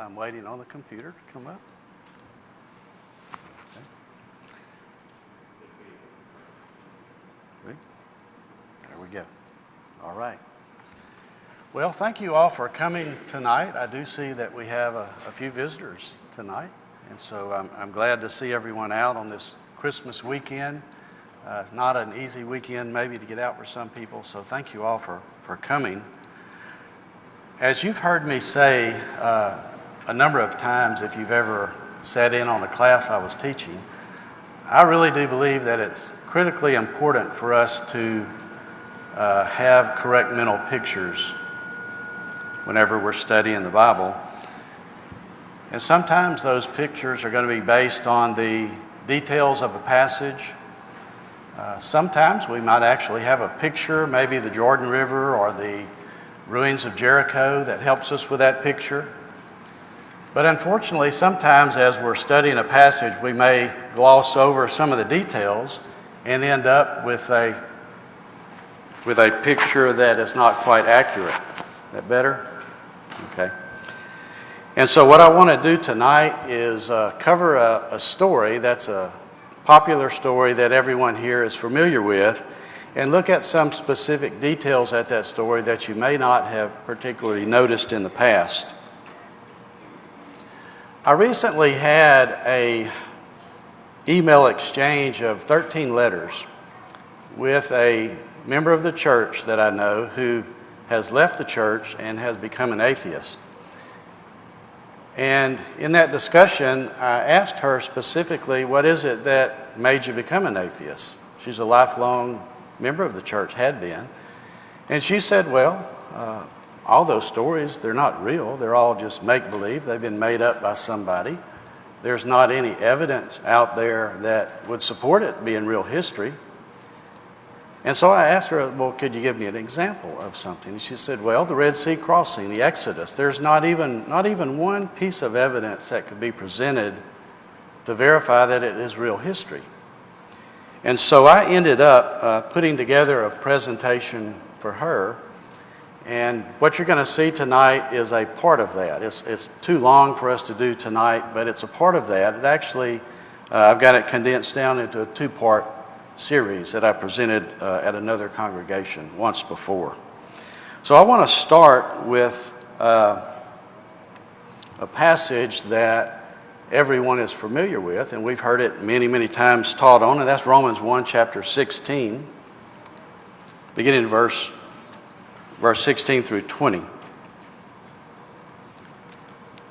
I'm waiting on the computer to come up. Okay. There we go. All right. Well, thank you all for coming tonight. I do see that we have a few visitors tonight, and so I'm glad to see everyone out on this Christmas weekend. It's not an easy weekend maybe to get out for some people, so thank you all for coming. As you've heard me say a number of times, if you've ever sat in on a class I was teaching, I really do believe that it's critically important for us to have correct mental pictures whenever we're studying the Bible. And sometimes those pictures are going to be based on the details of a passage. Sometimes we might actually have a picture, maybe the Jordan River or the ruins of Jericho, that helps us with that picture. But unfortunately, sometimes as we're studying a passage, we may gloss over some of the details and end up with a picture that is not quite accurate. Is that better? Okay. And so what I want to do tonight is cover a story that's a popular story that everyone here is familiar with, and look at some specific details at that story that you may not have particularly noticed in the past. I recently had an email exchange of 13 letters with a member of the church that I know who has left the church and has become an atheist. And in that discussion, I asked her specifically, what is it that made you become an atheist? She's a lifelong member of the church, had been. And she said, well, all those stories, they're not real. They're all just make-believe. They've been made up by somebody. There's not any evidence out there that would support it being real history. And so I asked her, well, could you give me an example of something? And she said, well, the Red Sea crossing, the Exodus. There's not even one piece of evidence that could be presented to verify that it is real history. And so I ended up putting together a presentation for her. And what you're going to see tonight is a part of that. It's too long for us to do tonight, but it's a part of that. It actually, I've got it condensed down into a two-part series that I presented at another congregation once before. So I want to start with a passage that everyone is familiar with, and we've heard it many, many times taught on, and that's Romans 1, chapter 16, beginning in verse 16 through 20.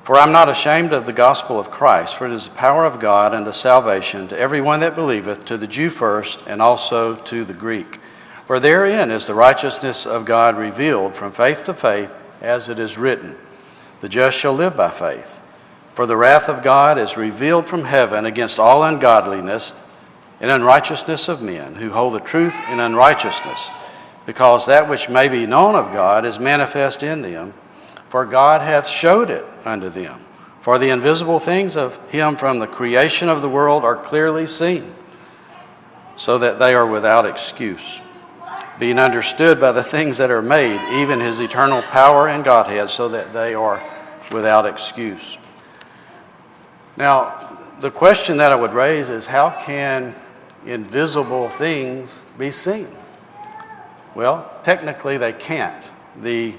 For I'm not ashamed of the gospel of Christ, for it is the power of God unto salvation to everyone that believeth, to the Jew first, and also to the Greek. For therein is the righteousness of God revealed from faith to faith, as it is written, the just shall live by faith. For the wrath of God is revealed from heaven against all ungodliness and unrighteousness of men, who hold the truth in unrighteousness, because that which may be known of God is manifest in them, for God hath showed it unto them. For the invisible things of him from the creation of the world are clearly seen, so that they are without excuse, being understood by the things that are made, even his eternal power and Godhead, so that they are without excuse. Now, the question that I would raise is, how can invisible things be seen? Well, technically they can't. The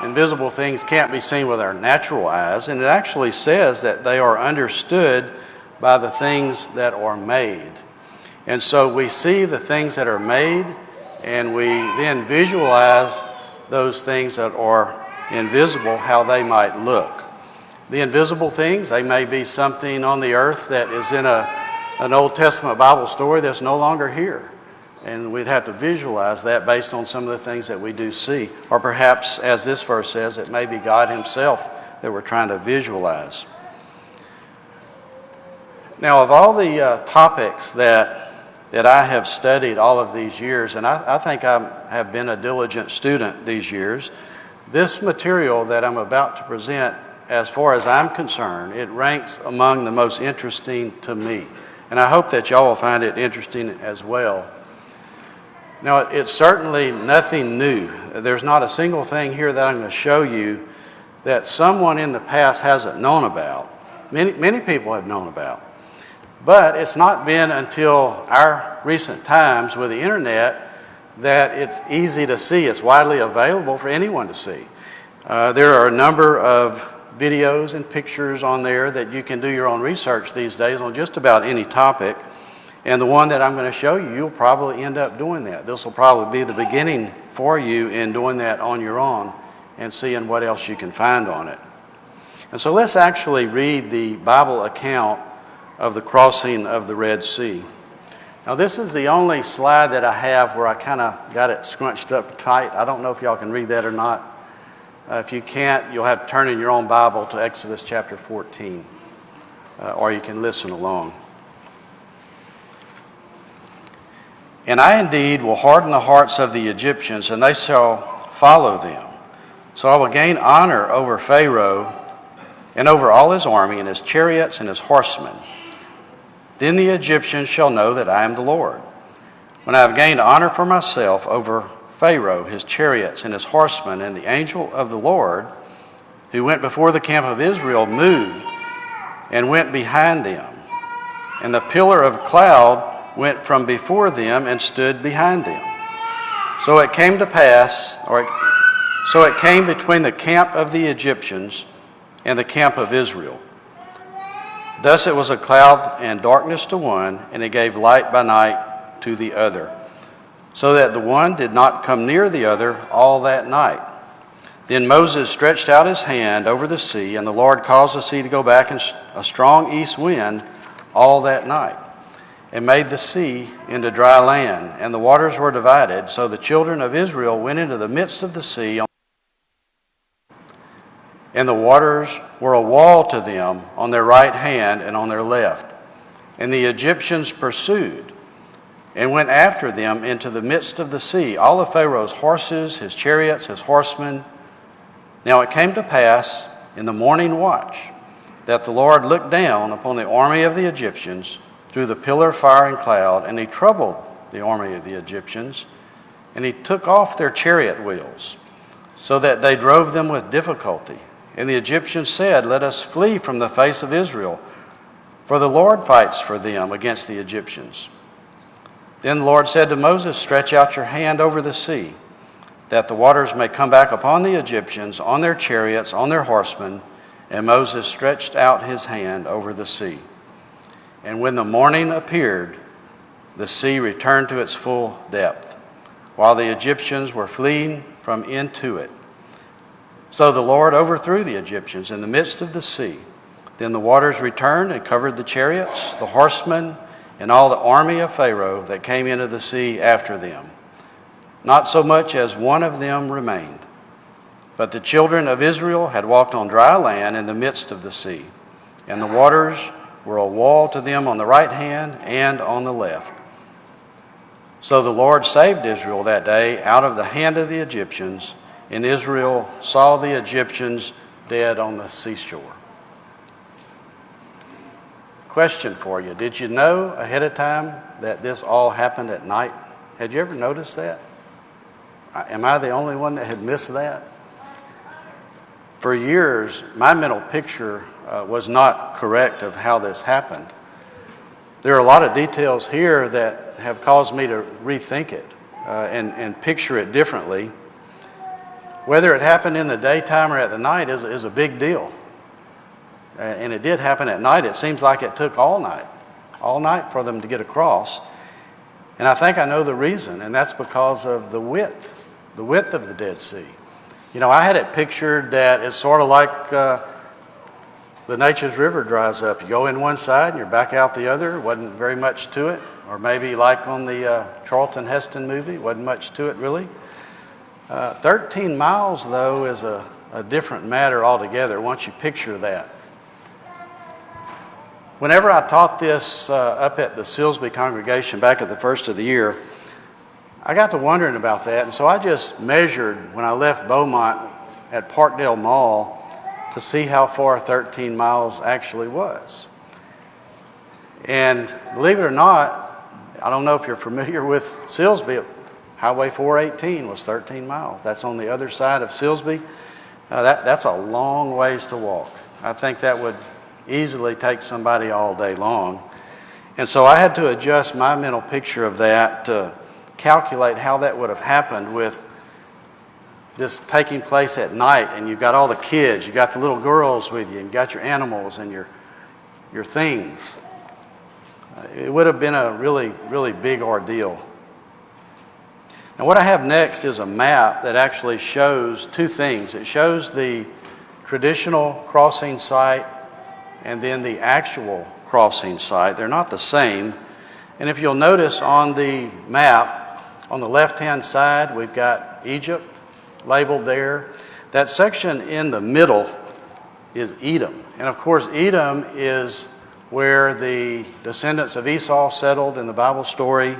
invisible things can't be seen with our natural eyes, and it actually says that they are understood by the things that are made. And so we see the things that are made, and we then visualize those things that are invisible, how they might look. The invisible things, they may be something on the earth that is in an Old Testament Bible story that's no longer here. And we'd have to visualize that based on some of the things that we do see. Or perhaps, as this verse says, it may be God himself that we're trying to visualize. Now, of all the topics that I have studied all of these years, and I think I have been a diligent student these years, this material that I'm about to present, as far as I'm concerned, it ranks among the most interesting to me. And I hope that y'all will find it interesting as well. Now, it's certainly nothing new. There's not a single thing here that I'm going to show you that someone in the past hasn't known about. Many people have known about. But it's not been until our recent times with the internet that it's easy to see. It's widely available for anyone to see. There are a number of videos and pictures on there that you can do your own research these days on just about any topic. And the one that I'm going to show you, you'll probably end up doing that. This will probably be the beginning for you in doing that on your own and seeing what else you can find on it. And so let's actually read the Bible account of the crossing of the Red Sea. Now this is the only slide that I have where I kind of got it scrunched up tight. I don't know if y'all can read that or not. If you can't, you'll have to turn in your own Bible to Exodus chapter 14, or you can listen along. And I indeed will harden the hearts of the Egyptians, and they shall follow them. So I will gain honor over Pharaoh and over all his army and his chariots and his horsemen. Then the Egyptians shall know that I am the Lord, when I have gained honor for myself over Pharaoh, his chariots, and his horsemen. And the angel of the Lord, who went before the camp of Israel, moved and went behind them. And the pillar of cloud went from before them and stood behind them. So it came to pass, so it came between the camp of the Egyptians and the camp of Israel. Thus it was a cloud and darkness to one, and it gave light by night to the other, so that the one did not come near the other all that night. Then Moses stretched out his hand over the sea, and the Lord caused the sea to go back in a strong east wind all that night, and made the sea into dry land, and the waters were divided. So the children of Israel went into the midst of the sea, and the waters were a wall to them on their right hand and on their left. And the Egyptians pursued and went after them into the midst of the sea, all of Pharaoh's horses, his chariots, his horsemen. Now it came to pass in the morning watch that the Lord looked down upon the army of the Egyptians through the pillar of fire and cloud, and he troubled the army of the Egyptians, and he took off their chariot wheels, so that they drove them with difficulty. And the Egyptians said, "Let us flee from the face of Israel, for the Lord fights for them against the Egyptians." Then the Lord said to Moses, "Stretch out your hand over the sea, that the waters may come back upon the Egyptians, on their chariots, on their horsemen." And Moses stretched out his hand over the sea. And when the morning appeared, the sea returned to its full depth, while the Egyptians were fleeing from into it. So the Lord overthrew the Egyptians in the midst of the sea. Then the waters returned and covered the chariots, the horsemen, and all the army of Pharaoh that came into the sea after them. Not so much as one of them remained. But the children of Israel had walked on dry land in the midst of the sea, and the waters were a wall to them on the right hand and on the left. So the Lord saved Israel that day out of the hand of the Egyptians, and Israel saw the Egyptians dead on the seashore. Question for you. Did you know ahead of time that this all happened at night? Had you ever noticed that? Am I the only one that had missed that? For years, my mental picture was not correct of how this happened. There are a lot of details here that have caused me to rethink it and picture it differently. Whether it happened in the daytime or at the night is a big deal. And it did happen at night. It seems like it took all night for them to get across. And I think I know the reason, and that's because of the width of the Dead Sea. You know, I had it pictured that it's sort of like the Nature's River dries up. You go in one side and you're back out the other. Wasn't very much to it. Or maybe like on the Charlton Heston movie, wasn't much to it really. 13 miles, though, is a different matter altogether once you picture that. Whenever I taught this up at the Silsbee congregation back at the first of the year, I got to wondering about that, and so I just measured when I left Beaumont at Parkdale Mall to see how far 13 miles actually was. And believe it or not, I don't know if you're familiar with Silsbee, Highway 418 was 13 miles. That's on the other side of Silsbee. That's a long ways to walk. I think that would easily take somebody all day long. And so I had to adjust my mental picture of that to calculate how that would have happened with this taking place at night, and you've got all the kids, you've got the little girls with you, and you've got your animals and your things. It would have been a really, really big ordeal. Now what I have next is a map that actually shows two things. It shows the traditional crossing site and then the actual crossing site. They're not the same. And if you'll notice on the map, on the left-hand side, we've got Egypt labeled there. That section in the middle is Edom. And of course, Edom is where the descendants of Esau settled in the Bible story.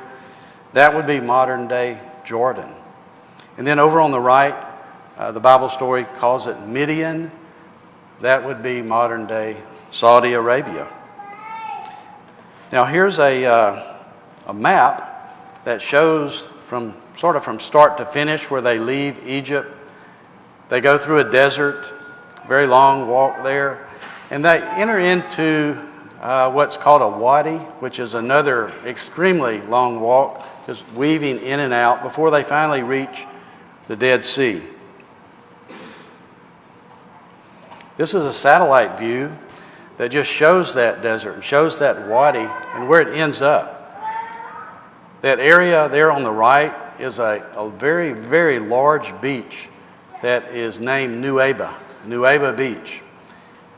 That would be modern-day Jordan. And then over on the right, the Bible story calls it Midian. That would be modern-day Saudi Arabia. Now here's a map that shows from start to finish where they leave Egypt. They go through a desert, very long walk there, and they enter into what's called a wadi, which is another extremely long walk, just weaving in and out before they finally reach the Dead Sea. This is a satellite view that just shows that desert and shows that wadi and where it ends up. That area there on the right is a very, very large beach that is named Nueva Beach.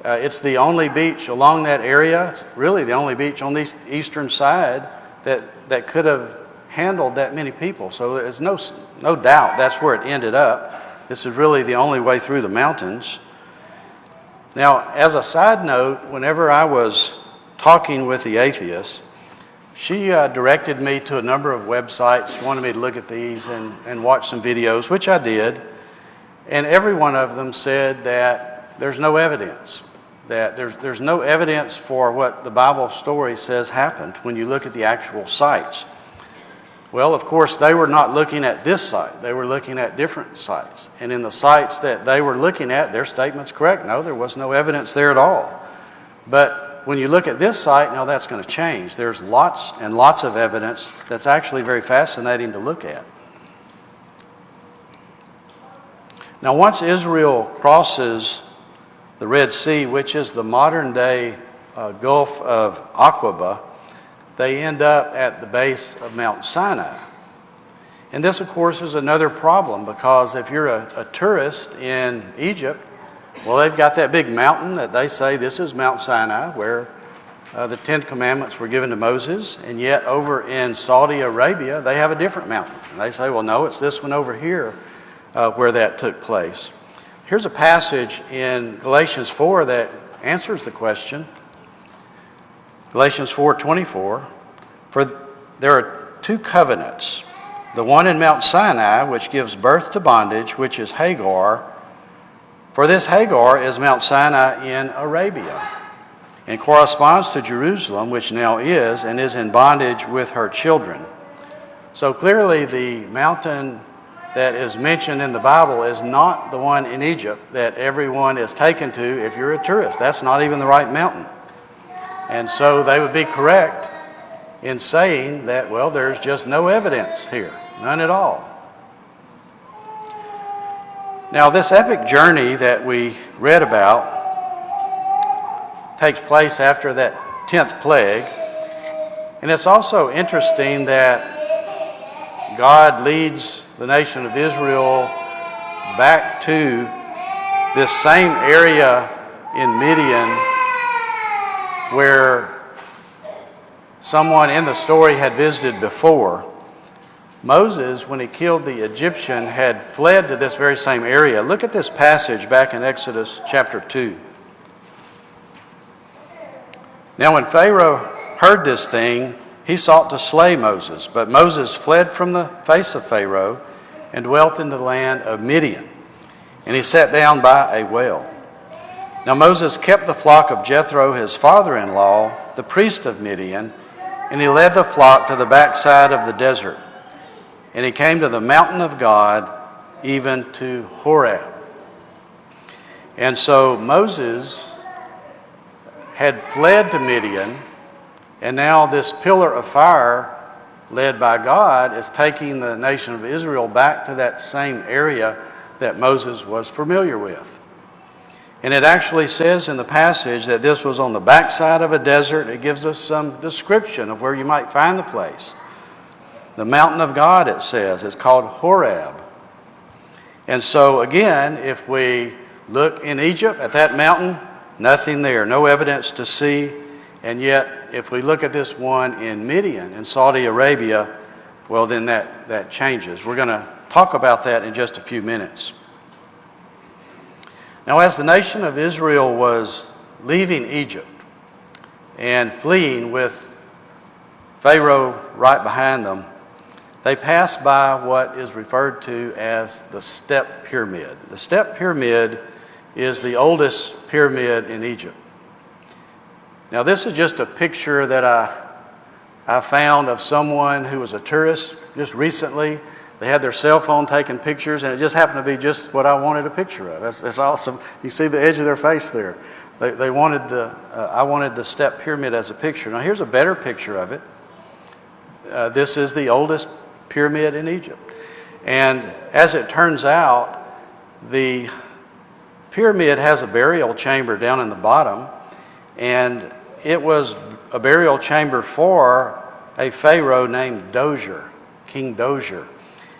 It's the only beach along that area. It's really the only beach on the eastern side that could have handled that many people. So there's no doubt that's where it ended up. This is really the only way through the mountains. Now, as a side note, whenever I was talking with the atheist, she directed me to a number of websites. She wanted me to look at these and watch some videos, which I did. And every one of them said that there's no evidence, that there's no evidence for what the Bible story says happened when you look at the actual sites. Well, of course, they were not looking at this site. They were looking at different sites. And in the sites that they were looking at, their statement's correct. No, there was no evidence there at all. But when you look at this site, now that's going to change. There's lots and lots of evidence that's actually very fascinating to look at. Now, once Israel crosses the Red Sea, which is the modern-day Gulf of Aqaba, they end up at the base of Mount Sinai. And this, of course, is another problem because if you're a tourist in Egypt, well, they've got that big mountain that they say this is Mount Sinai, where the Ten Commandments were given to Moses, and yet over in Saudi Arabia, they have a different mountain. And they say, well, no, it's this one over here where that took place. Here's a passage in Galatians 4 that answers the question. Galatians 4:24, for there are two covenants, the one in Mount Sinai, which gives birth to bondage, which is Hagar. For this Hagar is Mount Sinai in Arabia, and corresponds to Jerusalem, which now is, and is in bondage with her children. So clearly the mountain that is mentioned in the Bible is not the one in Egypt that everyone is taken to if you're a tourist. That's not even the right mountain. And so they would be correct in saying that, well, there's just no evidence here, none at all. Now, this epic journey that we read about takes place after that 10th plague. And it's also interesting that God leads the nation of Israel back to this same area in Midian where someone in the story had visited before. Moses, when he killed the Egyptian, had fled to this very same area. Look at this passage back in Exodus chapter 2. Now when Pharaoh heard this thing, he sought to slay Moses. But Moses fled from the face of Pharaoh and dwelt in the land of Midian. And he sat down by a well. Now Moses kept the flock of Jethro, his father-in-law, the priest of Midian, and he led the flock to the backside of the desert. And he came to the mountain of God, even to Horeb. And so Moses had fled to Midian, and now this pillar of fire led by God is taking the nation of Israel back to that same area that Moses was familiar with. And it actually says in the passage that this was on the backside of a desert. It gives us some description of where you might find the place. The mountain of God, it says, is called Horeb. And so again, if we look in Egypt at that mountain, nothing there, no evidence to see. And yet, if we look at this one in Midian, in Saudi Arabia, well, then that changes. We're going to talk about that in just a few minutes. Now, as the nation of Israel was leaving Egypt and fleeing with Pharaoh right behind them, they passed by what is referred to as the Steppe Pyramid. The Steppe Pyramid is the oldest pyramid in Egypt. Now, this is just a picture that I found of someone who was a tourist just recently. They had their cell phone taking pictures, and it just happened to be just what I wanted a picture of. That's awesome. You see the edge of their face there. I wanted the Steppe Pyramid as a picture. Now, here's a better picture of it. This is the oldest pyramid in Egypt. And as it turns out, the pyramid has a burial chamber down in the bottom, and it was a burial chamber for a pharaoh named Dozier, King Dozier.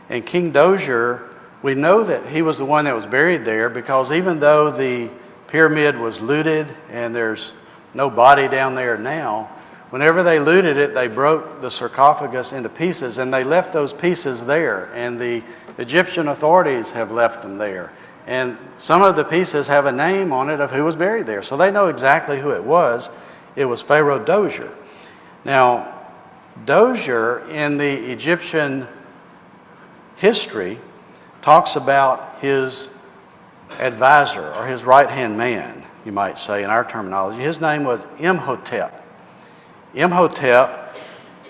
And King Dozier, we know that he was the one that was buried there because even though the pyramid was looted and there's no body down there now, whenever they looted it, they broke the sarcophagus into pieces and they left those pieces there. And the Egyptian authorities have left them there. And some of the pieces have a name on it of who was buried there. So they know exactly who it was. It was Pharaoh Dozier. Now, Dozier in the Egyptian history talks about his advisor or his right-hand man, you might say in our terminology. His name was Imhotep. Imhotep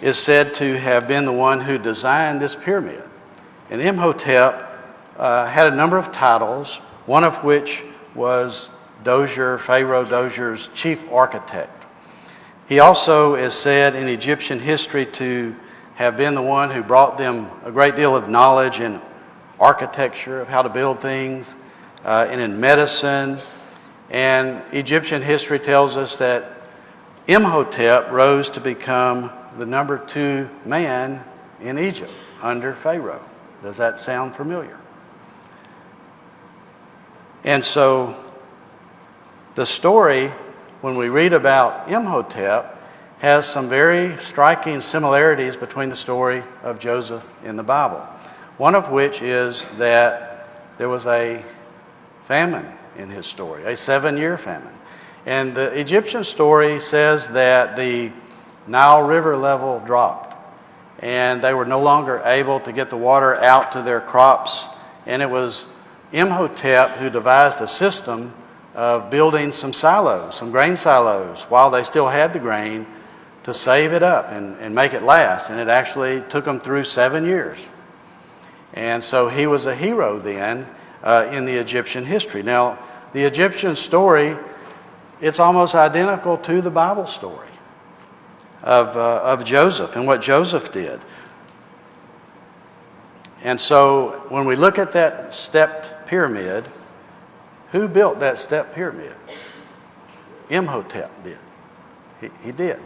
is said to have been the one who designed this pyramid. And Imhotep had a number of titles, one of which was Dozier, Pharaoh Dozier's chief architect. He also is said in Egyptian history to have been the one who brought them a great deal of knowledge in architecture, of how to build things, and in medicine. And Egyptian history tells us that Imhotep rose to become the number 2 man in Egypt under Pharaoh. Does that sound familiar? And so the story, when we read about Imhotep, has some very striking similarities between the story of Joseph in the Bible. One of which is that there was a famine in his story, a 7-year famine. And the Egyptian story says that the Nile River level dropped and they were no longer able to get the water out to their crops. And it was Imhotep who devised a system of building some silos, some grain silos, while they still had the grain, to save it up and make it last. And it actually took them through 7 years. And so he was a hero then in the Egyptian history. Now, the Egyptian story, it's almost identical to the Bible story of Joseph and what Joseph did. And so when we look at that stepped pyramid, who built that stepped pyramid? Imhotep did. He did.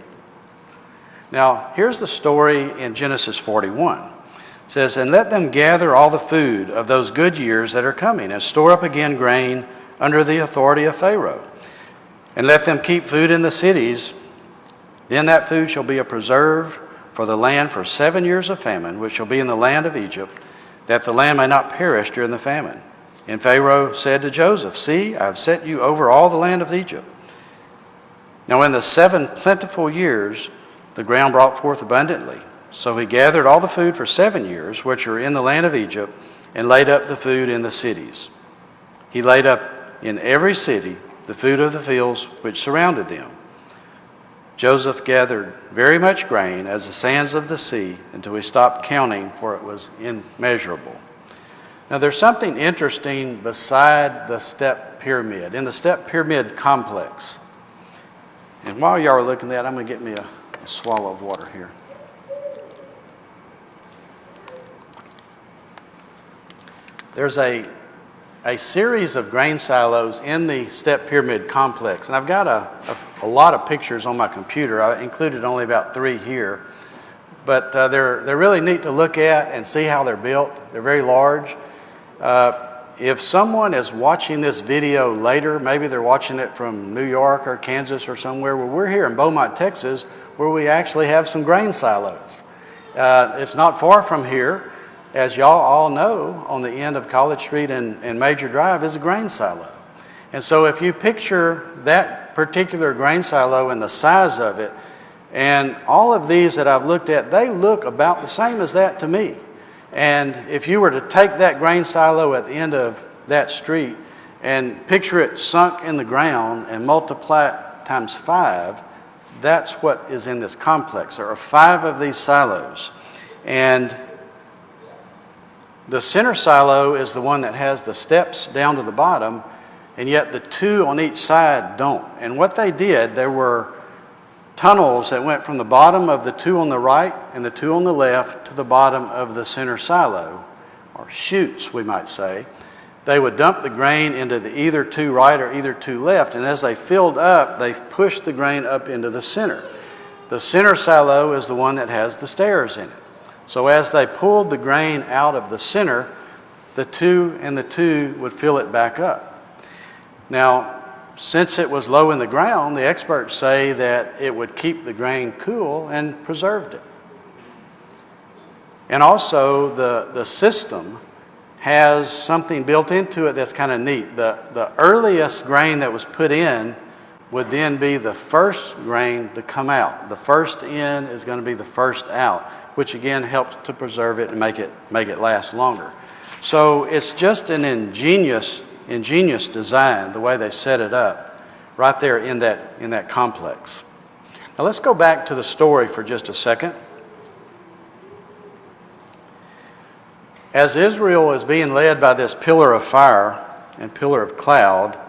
Now, here's the story in Genesis 41. It says, "And let them gather all the food of those good years that are coming, and store up again grain under the authority of Pharaoh. And let them keep food in the cities. Then that food shall be a preserve for the land for 7 years of famine, which shall be in the land of Egypt, that the land may not perish during the famine. And Pharaoh said to Joseph, See, I have set you over all the land of Egypt. Now in the 7 plentiful years, the ground brought forth abundantly. So he gathered all the food for 7 years, which are in the land of Egypt, and laid up the food in the cities. He laid up in every city the food of the fields which surrounded them. Joseph gathered very much grain, as the sands of the sea, until he stopped counting, for it was immeasurable." Now there's something interesting beside the Steppe Pyramid, in the Steppe Pyramid complex. And while y'all are looking at that, I'm going to get me a swallow of water here. There's a series of grain silos in the Steppe Pyramid complex. And I've got a lot of pictures on my computer. I included only about 3 here. But they're really neat to look at and see how they're built. They're very large. If someone is watching this video later, maybe they're watching it from New York or Kansas or somewhere, well, we're here in Beaumont, Texas, where we actually have some grain silos. It's not far from here. As y'all all know, on the end of College Street and Major Drive is a grain silo. And so if you picture that particular grain silo and the size of it, and all of these that I've looked at, they look about the same as that to me. And if you were to take that grain silo at the end of that street and picture it sunk in the ground and multiply it times 5, that's what is in this complex. There are 5 of these silos. And the center silo is the one that has the steps down to the bottom, and yet the 2 on each side don't. And what they did, there were tunnels that went from the bottom of the 2 on the right and the 2 on the left to the bottom of the center silo, or chutes, we might say. They would dump the grain into the either 2 right or either 2 left, and as they filled up, they pushed the grain up into the center. The center silo is the one that has the stairs in it. So as they pulled the grain out of the center, the 2 and the 2 would fill it back up. Now, since it was low in the ground, the experts say that it would keep the grain cool and preserved it. And also, the system has something built into it that's kind of neat. The earliest grain that was put in would then be the first grain to come out. The first in is going to be the first out, which again helps to preserve it and make it last longer. So it's just an ingenious design, the way they set it up right there in that complex. Now let's go back to the story for just a second. As Israel is being led by this pillar of fire and pillar of cloud,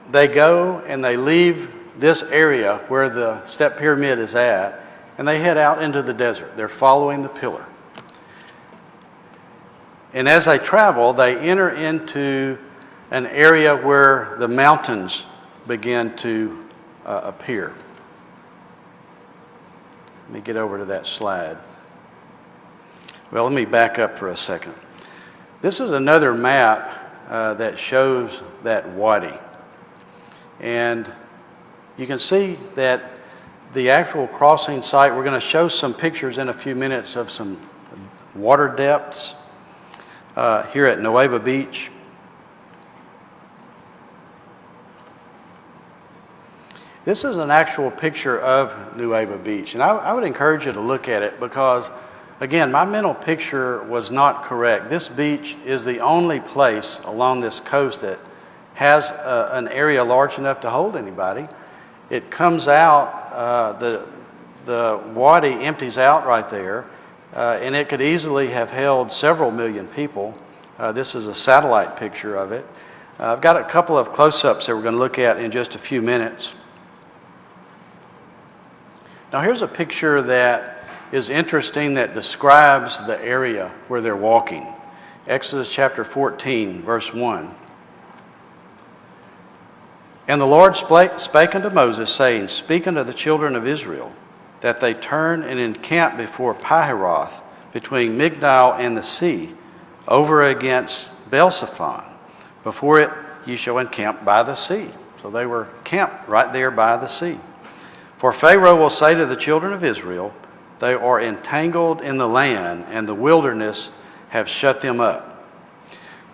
they go and they leave this area where the Steppe Pyramid is at, and they head out into the desert. They're following the pillar. And as they travel, they enter into an area where the mountains begin to appear. Let me get over to that slide. Well, let me back up for a second. This is another map that shows that wadi. And you can see that the actual crossing site, we're going to show some pictures in a few minutes of some water depths here at Nueva Beach. This is an actual picture of Nueva Beach, and I would encourage you to look at it because, again, my mental picture was not correct. This beach is the only place along this coast that has an area large enough to hold anybody. It comes out, the wadi empties out right there, and it could easily have held several million people. This is a satellite picture of it. I've got a couple of close-ups that we're going to look at in just a few minutes. Now here's a picture that is interesting that describes the area where they're walking. Exodus chapter 14, verse 1. And the Lord spake unto Moses, saying, Speak unto the children of Israel, that they turn and encamp before Pihahiroth, between Migdal and the sea, over against Baal-zephon. Before it ye shall encamp by the sea. So they were camped right there by the sea. For Pharaoh will say to the children of Israel, They are entangled in the land, and the wilderness have shut them up.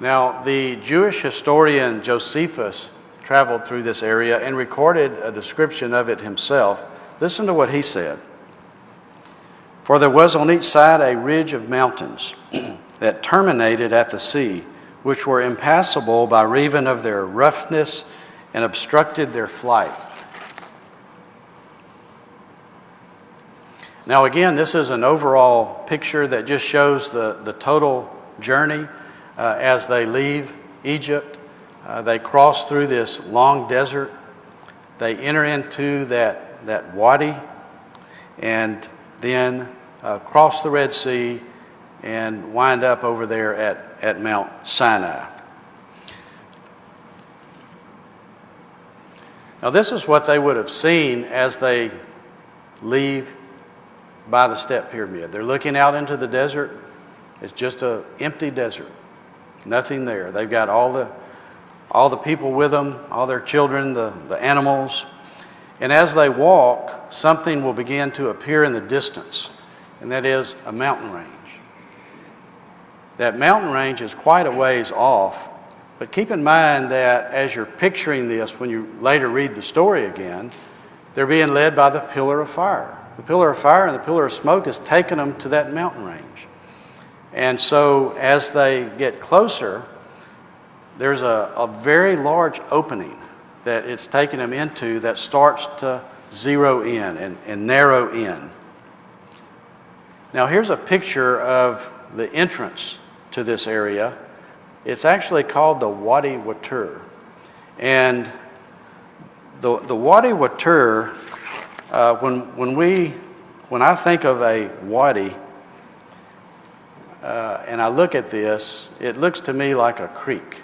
Now, the Jewish historian Josephus traveled through this area and recorded a description of it himself. Listen to what he said. For there was on each side a ridge of mountains that terminated at the sea, which were impassable by reason of their roughness and obstructed their flight. Now again, this is an overall picture that just shows the total journey as they leave Egypt. They cross through this long desert. They enter into that Wadi and then cross the Red Sea and wind up over there at Mount Sinai. Now this is what they would have seen as they leave by the Steppe Pyramid. They're looking out into the desert. It's just an empty desert. Nothing there. They've got all the people with them, all their children, the animals. And as they walk, something will begin to appear in the distance, and that is a mountain range. That mountain range is quite a ways off, but keep in mind that as you're picturing this, when you later read the story again, they're being led by the pillar of fire. The pillar of fire and the pillar of smoke has taken them to that mountain range. And so as they get closer, there's a very large opening that it's taking them into that starts to zero in and narrow in. Now here's a picture of the entrance to this area. It's actually called the Wadi Water. And the Wadi Water, when I think of a wadi, and I look at this, it looks to me like a creek.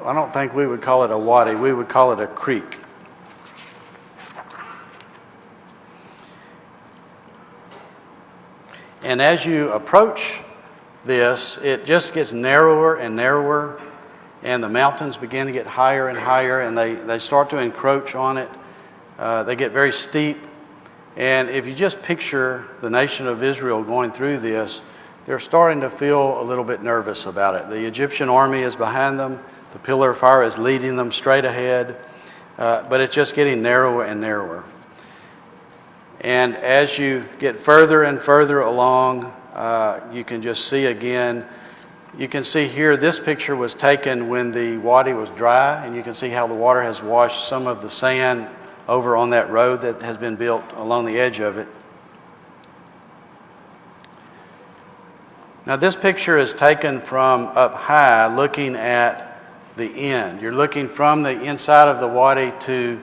I don't think we would call it a wadi, we would call it a creek. And as you approach this, it just gets narrower and narrower, and the mountains begin to get higher and higher, and they start to encroach on it. They get very steep. And if you just picture the nation of Israel going through this, they're starting to feel a little bit nervous about it. The Egyptian army is behind them. The pillar of fire is leading them straight ahead. But it's just getting narrower and narrower. And as you get further and further along, you can just see again, you can see here this picture was taken when the wadi was dry, and you can see how the water has washed some of the sand over on that road that has been built along the edge of it. Now this picture is taken from up high looking at the end. You're looking from the inside of the wadi to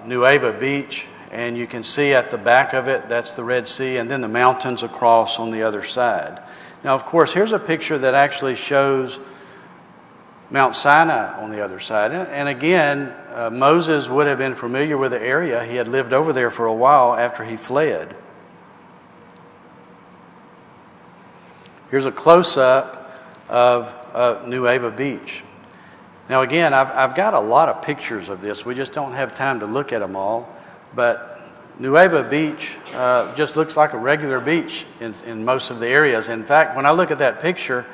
Nueva Beach, and you can see at the back of it, that's the Red Sea, and then the mountains across on the other side. Now, of course, here's a picture that actually shows Mount Sinai on the other side. And again, Moses would have been familiar with the area. He had lived over there for a while after he fled. Here's a close-up of Nueva Beach. Now, again, I've got a lot of pictures of this. We just don't have time to look at them all. But Nueva Beach just looks like a regular beach in most of the areas. In fact, when I look at that picture,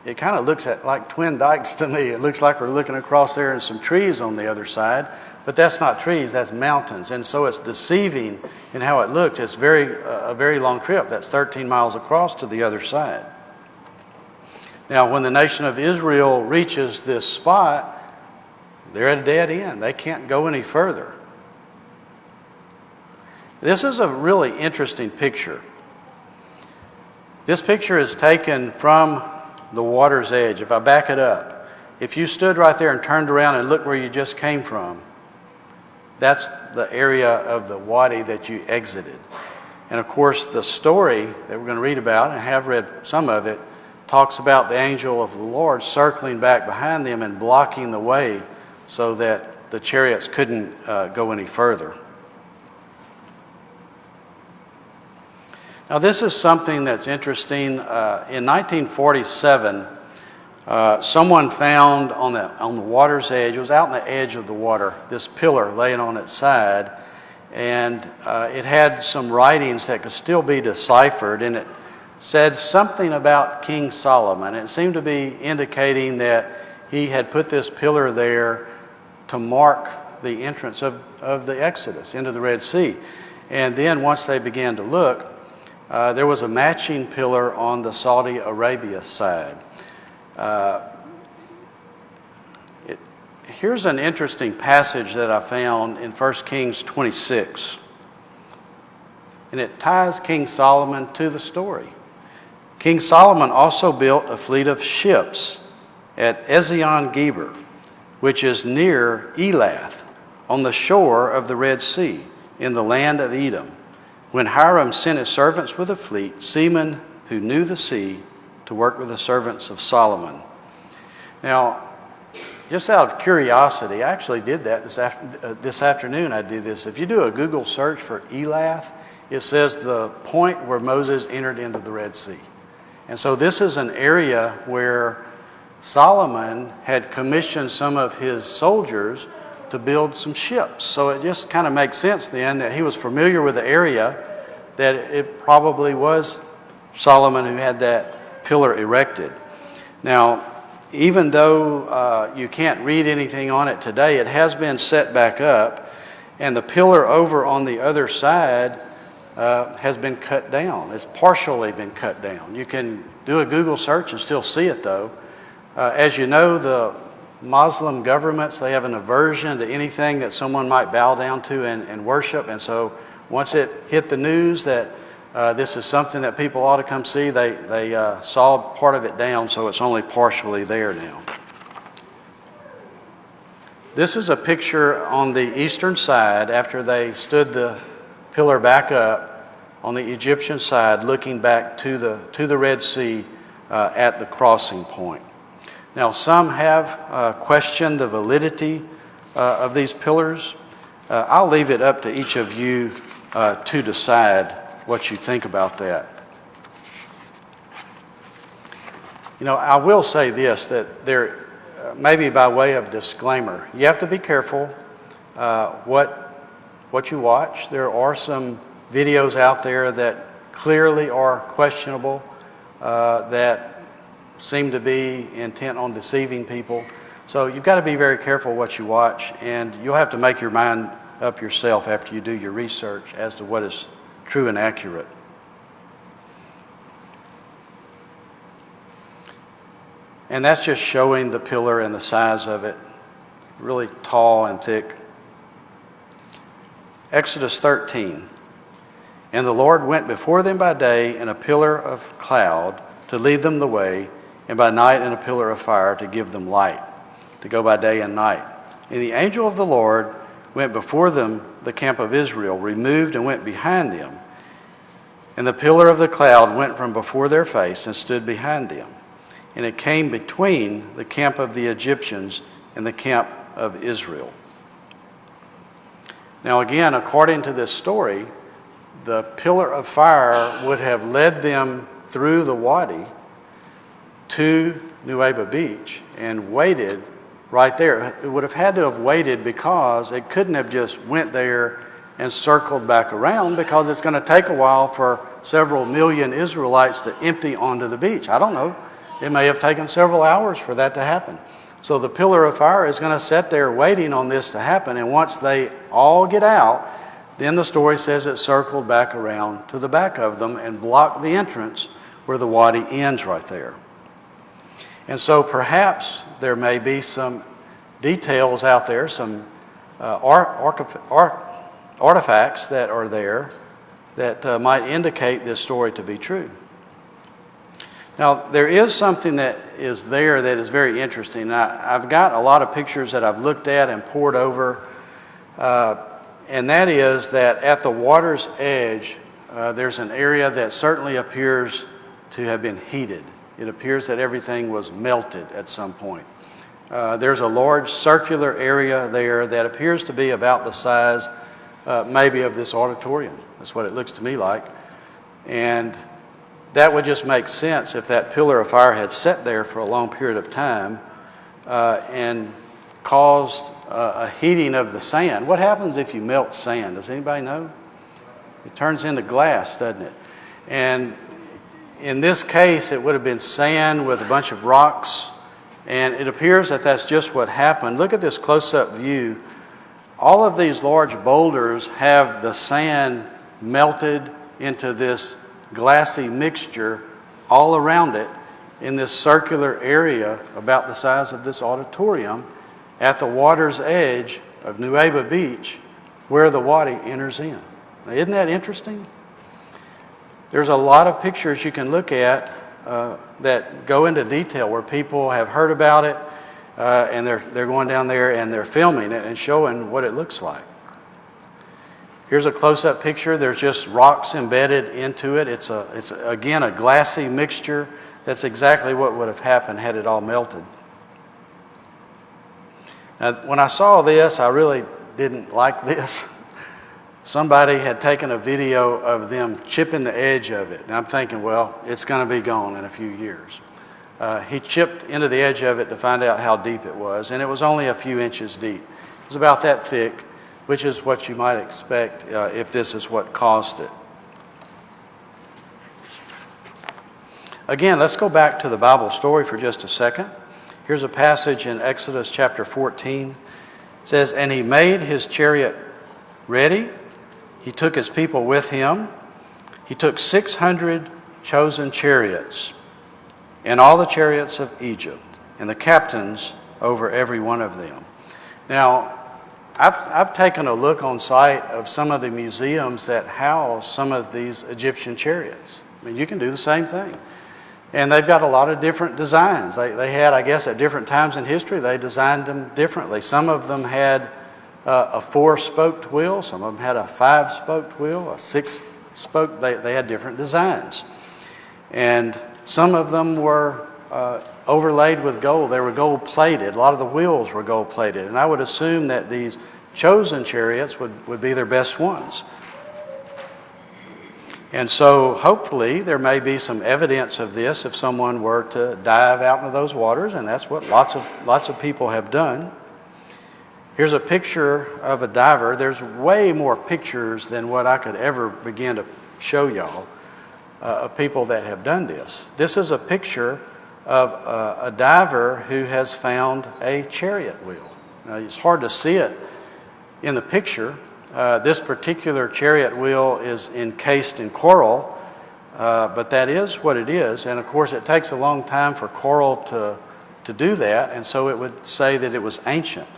it kind of looks like twin dikes to me. It looks like we're looking across there and some trees on the other side. But that's not trees, that's mountains. And so it's deceiving in how it looks. It's a very long trip. That's 13 miles across to the other side. Now, when the nation of Israel reaches this spot, they're at a dead end. They can't go any further. This is a really interesting picture. This picture is taken from the water's edge. If I back it up, if you stood right there and turned around and looked where you just came from, that's the area of the wadi that you exited. And of course, the story that we're going to read about, and have read some of it, talks about the angel of the Lord circling back behind them and blocking the way so that the chariots couldn't go any further. Now, this is something that's interesting. In 1947, someone found on the water's edge, it was out on the edge of the water, this pillar laying on its side, and it had some writings that could still be deciphered, and it said something about King Solomon. It seemed to be indicating that he had put this pillar there to mark the entrance of the Exodus into the Red Sea. And then once they began to look, there was a matching pillar on the Saudi Arabia side. Here's an interesting passage that I found in 1 Kings 26. And it ties King Solomon to the story. King Solomon also built a fleet of ships at Ezion-Geber, which is near Elath, on the shore of the Red Sea, in the land of Edom, when Hiram sent his servants with a fleet, seamen who knew the sea, to work with the servants of Solomon. Now, just out of curiosity, I actually did that this afternoon. I did this. If you do a Google search for Elath, it says the point where Moses entered into the Red Sea. And so this is an area where Solomon had commissioned some of his soldiers to build some ships. So it just kind of makes sense then that he was familiar with the area, that it probably was Solomon who had that pillar erected. Now, even though you can't read anything on it today, it has been set back up, and the pillar over on the other side has been cut down. It's partially been cut down. You can do a Google search and still see it, though. As you know, the Muslim governments, they have an aversion to anything that someone might bow down to and worship. And so once it hit the news that this is something that people ought to come see, they sawed part of it down, so it's only partially there now. This is a picture on the eastern side after they stood the pillar back up on the Egyptian side, looking back to the Red Sea at the crossing point. Now, some have questioned the validity of these pillars. I'll leave it up to each of you to decide what you think about that. You know, I will say this, that there, maybe by way of disclaimer, you have to be careful what you watch. There are some videos out there that clearly are questionable, that seem to be intent on deceiving people. So you've got to be very careful what you watch, and you'll have to make your mind up yourself after you do your research as to what is true and accurate. And that's just showing the pillar and the size of it, really tall and thick. Exodus 13. And the Lord went before them by day in a pillar of cloud to lead them the way, and by night in a pillar of fire to give them light, to go by day and night. And the angel of the Lord went before them, the camp of Israel, removed and went behind them. And the pillar of the cloud went from before their face and stood behind them. And it came between the camp of the Egyptians and the camp of Israel. Now again, according to this story, the pillar of fire would have led them through the wadi to Nuweiba Beach and waited right there. It would have had to have waited because it couldn't have just went there and circled back around, because it's going to take a while for several million Israelites to empty onto the beach. I don't know. It may have taken several hours for that to happen. So the pillar of fire is going to sit there waiting on this to happen, and once they all get out, then the story says it circled back around to the back of them and blocked the entrance where the wadi ends right there. And so perhaps there may be some details out there, some artifacts that are there that might indicate this story to be true. Now, there is something that is there that is very interesting. I've got a lot of pictures that I've looked at and pored over, and that is that at the water's edge, there's an area that certainly appears to have been heated. It appears that everything was melted at some point. There's a large circular area there that appears to be about the size maybe of this auditorium. That's what it looks to me like. And that would just make sense if that pillar of fire had sat there for a long period of time and caused a heating of the sand. What happens if you melt sand? Does anybody know? It turns into glass, doesn't it? And in this case, it would have been sand with a bunch of rocks, and it appears that that's just what happened. Look at this close-up view. All of these large boulders have the sand melted into this glassy mixture all around it in this circular area about the size of this auditorium at the water's edge of Nuweiba Beach, where the wadi enters in. Now, isn't that interesting? There's a lot of pictures you can look at that go into detail where people have heard about it, and they're going down there and they're filming it and showing what it looks like. Here's a close-up picture. There's just rocks embedded into it. It's again a glassy mixture. That's exactly what would have happened had it all melted. Now, when I saw this, I really didn't like this. Somebody had taken a video of them chipping the edge of it. And I'm thinking, well, it's going to be gone in a few years. He chipped into the edge of it to find out how deep it was, and it was only a few inches deep. It was about that thick, which is what you might expect if this is what caused it. Again, let's go back to the Bible story for just a second. Here's a passage in Exodus chapter 14. It says, "And he made his chariot ready. He took his people with him. He took 600 chosen chariots, and all the chariots of Egypt, and the captains over every one of them." Now, I've taken a look on site of some of the museums that house some of these Egyptian chariots. I mean, you can do the same thing. And they've got a lot of different designs. They had, I guess, at different times in history, they designed them differently. Some of them had a 4-spoked wheel. Some of them had a 5-spoked wheel, a 6-spoke. They had different designs. And some of them were overlaid with gold. They were gold-plated. A lot of the wheels were gold-plated. And I would assume that these chosen chariots would be their best ones. And so hopefully there may be some evidence of this if someone were to dive out into those waters, and that's what lots of people have done. Here's a picture of a diver. There's way more pictures than what I could ever begin to show y'all of people that have done this. This is a picture of a diver who has found a chariot wheel. Now, it's hard to see it in the picture. This particular chariot wheel is encased in coral, but that is what it is. And of course, it takes a long time for coral to do that, and so it would say that it was ancient.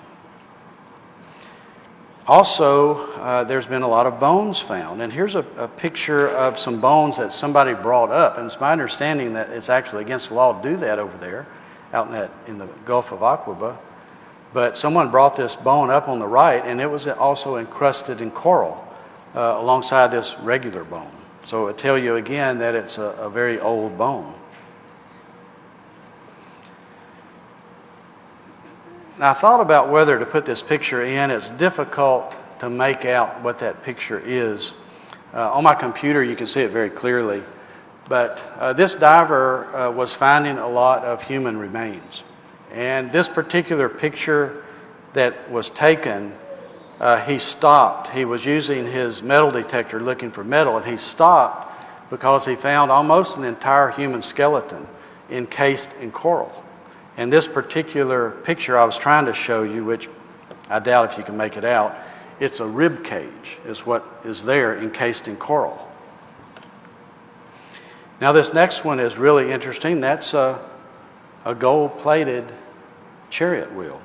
Also, there's been a lot of bones found. And here's a picture of some bones that somebody brought up. And it's my understanding that it's actually against the law to do that over there, out in the Gulf of Aqaba. But someone brought this bone up on the right, and it was also encrusted in coral alongside this regular bone. So it would tell you again that it's a very old bone. Now, I thought about whether to put this picture in. It's difficult to make out what that picture is. On my computer, you can see it very clearly. But this diver was finding a lot of human remains. And this particular picture that was taken, he stopped. He was using his metal detector looking for metal, and he stopped because he found almost an entire human skeleton encased in coral. And this particular picture I was trying to show you, which I doubt if you can make it out, it's a rib cage is what is there encased in coral. Now this next one is really interesting. That's a gold-plated chariot wheel.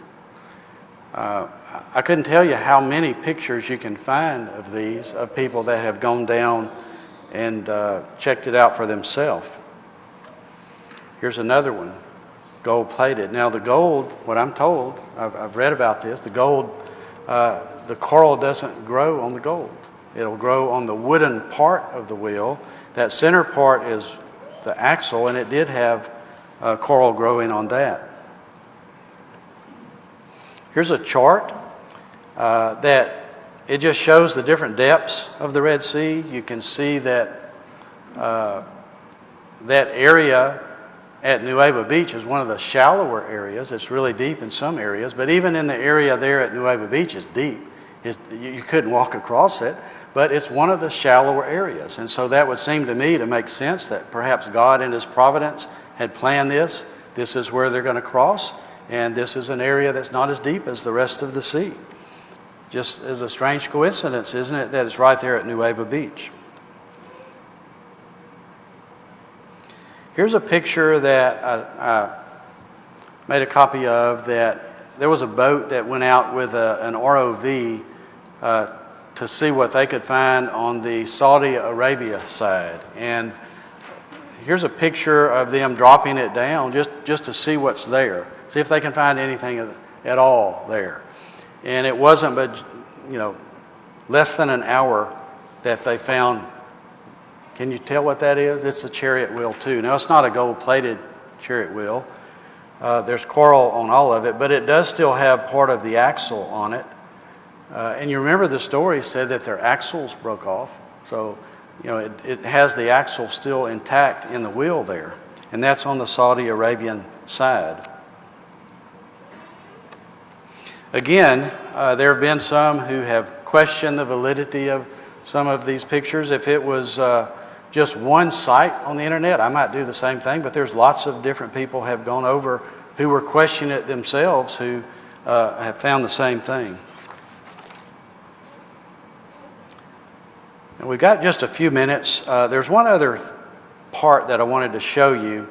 I couldn't tell you how many pictures you can find of these, of people that have gone down and checked it out for themselves. Here's another one. Gold-plated. Now the gold, what I'm told, I've read about this, the gold, the coral doesn't grow on the gold. It'll grow on the wooden part of the wheel. That center part is the axle, and it did have coral growing on that. Here's a chart that it just shows the different depths of the Red Sea. You can see that that area at Nueva Beach is one of the shallower areas. It's really deep in some areas, but even in the area there at Nueva Beach is deep. You couldn't walk across it, but it's one of the shallower areas. And so that would seem to me to make sense that perhaps God in His providence had planned this. This is where they're going to cross, and this is an area that's not as deep as the rest of the sea. Just as a strange coincidence, isn't it, that it's right there at Nueva Beach. Here's a picture that I made a copy of, that there was a boat that went out with an ROV to see what they could find on the Saudi Arabia side. And here's a picture of them dropping it down just to see what's there. See if they can find anything at all there. And it wasn't but, less than an hour that they found. Can you tell what that is? It's a chariot wheel too. Now, it's not a gold-plated chariot wheel. There's coral on all of it, but it does still have part of the axle on it. And you remember the story said that their axles broke off. So, it has the axle still intact in the wheel there. And that's on the Saudi Arabian side. Again, there have been some who have questioned the validity of some of these pictures. If it was just one site on the internet, I might do the same thing, but there's lots of different people have gone over who were questioning it themselves who have found the same thing. And we've got just a few minutes. There's one other part that I wanted to show you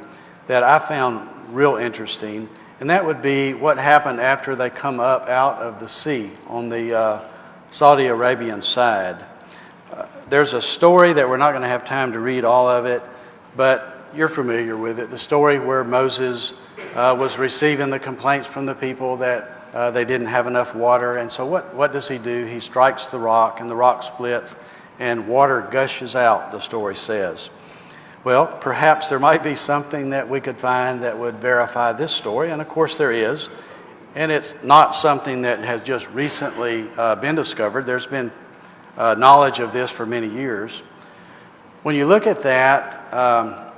that I found real interesting, and that would be what happened after they come up out of the sea on the Saudi Arabian side. There's a story that we're not going to have time to read all of it, but you're familiar with it. The story where Moses was receiving the complaints from the people that they didn't have enough water. And so what does he do? He strikes the rock, and the rock splits, and water gushes out, the story says. Well, perhaps there might be something that we could find that would verify this story, and of course there is. And it's not something that has just recently been discovered. There's been knowledge of this for many years. When you look at that,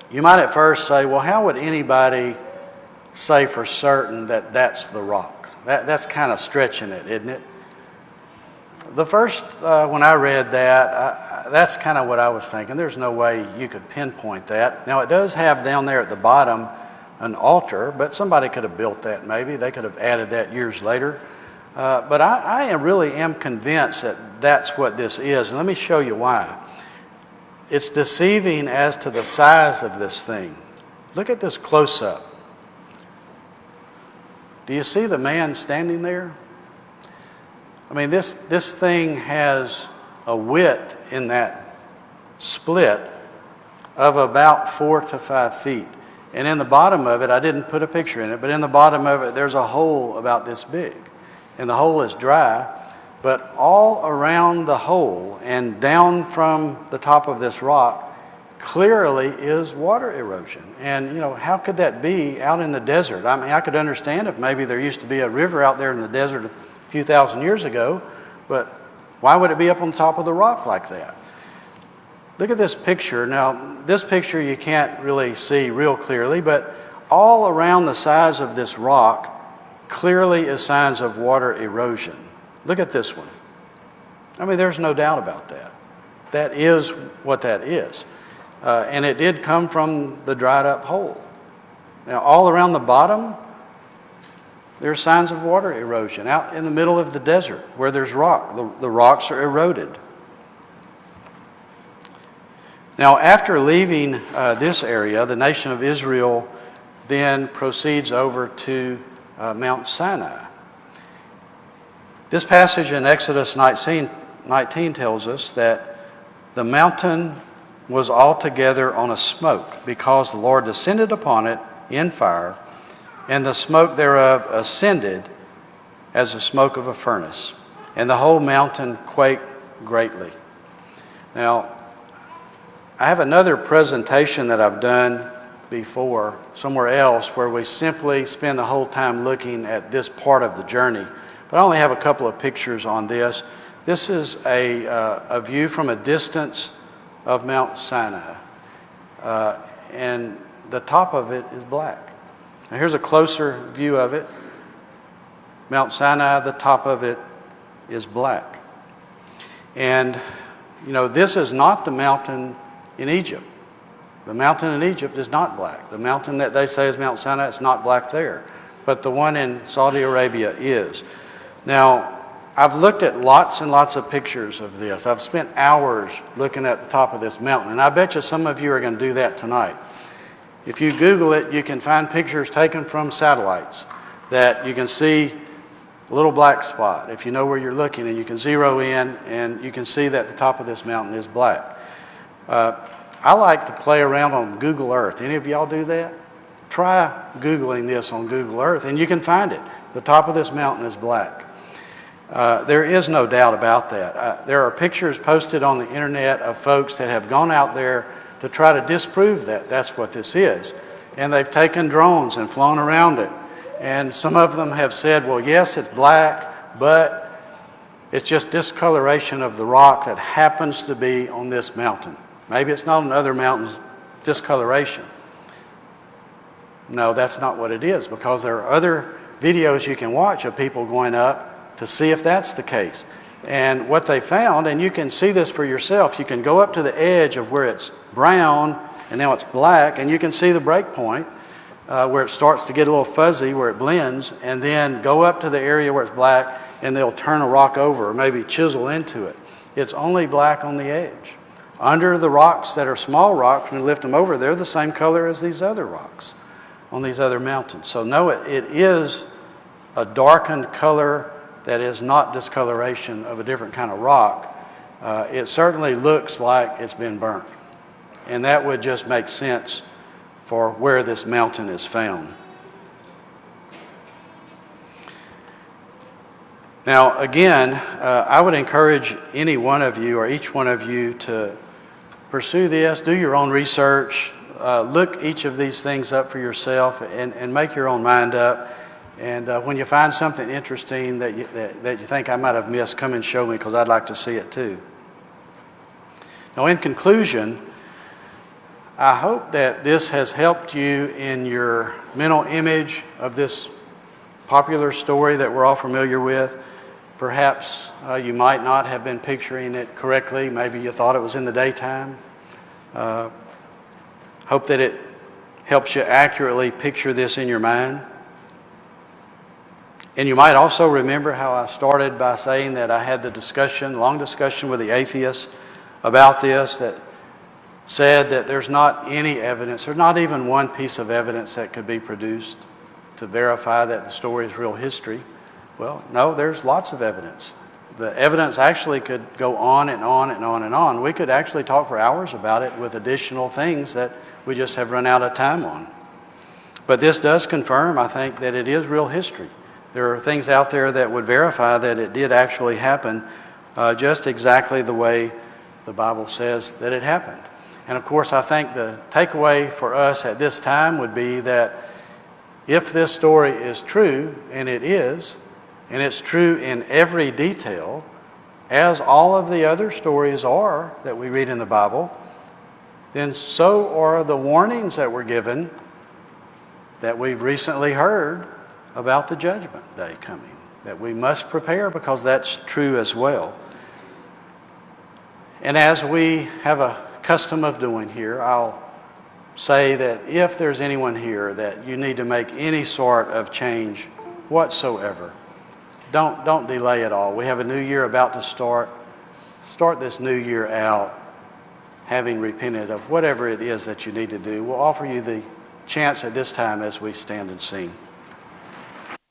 you might at first say, well, how would anybody say for certain that that's the rock? That's kind of stretching it, isn't it? The first, when I read that, that's kind of what I was thinking. There's no way you could pinpoint that. Now, it does have down there at the bottom an altar, but somebody could have built that maybe. They could have added that years later. But I really am convinced that that's what this is. And let me show you why. It's deceiving as to the size of this thing. Look at this close-up. Do you see the man standing there? I mean, this thing has a width in that split of about 4 to 5 feet. And in the bottom of it, I didn't put a picture in it, but in the bottom of it, there's a hole about this big. And the hole is dry, but all around the hole and down from the top of this rock clearly is water erosion. And, how could that be out in the desert? I mean, I could understand if maybe there used to be a river out there in the desert a few thousand years ago, but why would it be up on the top of the rock like that? Look at this picture. Now, this picture you can't really see real clearly, but all around the sides of this rock clearly is signs of water erosion. Look at this one. I mean, there's no doubt about that. That is what that is. And it did come from the dried up hole. Now, all around the bottom, there's signs of water erosion. Out in the middle of the desert where there's rock, the rocks are eroded. Now, after leaving this area, the nation of Israel then proceeds over to Mount Sinai. This passage in Exodus 19 tells us that the mountain was altogether on a smoke because the Lord descended upon it in fire, and the smoke thereof ascended as the smoke of a furnace, and the whole mountain quaked greatly. Now, I have another presentation that I've done before somewhere else where we simply spend the whole time looking at this part of the journey. But I only have a couple of pictures on this. This is a view from a distance of Mount Sinai. And the top of it is black. Now here's a closer view of it. Mount Sinai, the top of it is black. And, this is not the mountain in Egypt. The mountain in Egypt is not black. The mountain that they say is Mount Sinai, it's not black there. But the one in Saudi Arabia is. Now, I've looked at lots and lots of pictures of this. I've spent hours looking at the top of this mountain. And I bet you some of you are going to do that tonight. If you Google it, you can find pictures taken from satellites that you can see a little black spot if you know where you're looking, and you can zero in and you can see that the top of this mountain is black. I like to play around on Google Earth. Any of y'all do that? Try Googling this on Google Earth, and you can find it. The top of this mountain is black. There is no doubt about that. There are pictures posted on the internet of folks that have gone out there to try to disprove that that's what this is. And they've taken drones and flown around it. And some of them have said, well, yes, it's black, but it's just discoloration of the rock that happens to be on this mountain. Maybe it's not on other mountains, discoloration. No, that's not what it is, because there are other videos you can watch of people going up to see if that's the case. And what they found, and you can see this for yourself, you can go up to the edge of where it's brown and now it's black, and you can see the break point where it starts to get a little fuzzy, where it blends, and then go up to the area where it's black and they'll turn a rock over or maybe chisel into it. It's only black on the edge. Under the rocks that are small rocks, when you lift them over, they're the same color as these other rocks on these other mountains. So no, it is a darkened color that is not discoloration of a different kind of rock. It certainly looks like it's been burnt. And that would just make sense for where this mountain is found. Now, again, I would encourage any one of you or each one of you to pursue this, do your own research, look each of these things up for yourself and make your own mind up. And when you find something interesting that you think I might have missed, come and show me, because I'd like to see it too. Now, in conclusion, I hope that this has helped you in your mental image of this popular story that we're all familiar with. Perhaps you might not have been picturing it correctly. Maybe you thought it was in the daytime. Hope that it helps you accurately picture this in your mind. And you might also remember how I started by saying that I had the long discussion with the atheists about this, that said that there's not any evidence, there's not even one piece of evidence that could be produced to verify that the story is real history. Well, no, there's lots of evidence. The evidence actually could go on and on and on and on. We could actually talk for hours about it with additional things that we just have run out of time on. But this does confirm, I think, that it is real history. There are things out there that would verify that it did actually happen just exactly the way the Bible says that it happened. And of course, I think the takeaway for us at this time would be that if this story is true, and it is, and it's true in every detail, as all of the other stories are that we read in the Bible, then so are the warnings that were given that we've recently heard about the judgment day coming, that we must prepare, because that's true as well. And as we have a custom of doing here, I'll say that if there's anyone here that you need to make any sort of change whatsoever, don't delay at all. We have a new year about to start. Start this new year out having repented of whatever it is that you need to do. We'll offer you the chance at this time as we stand and sing.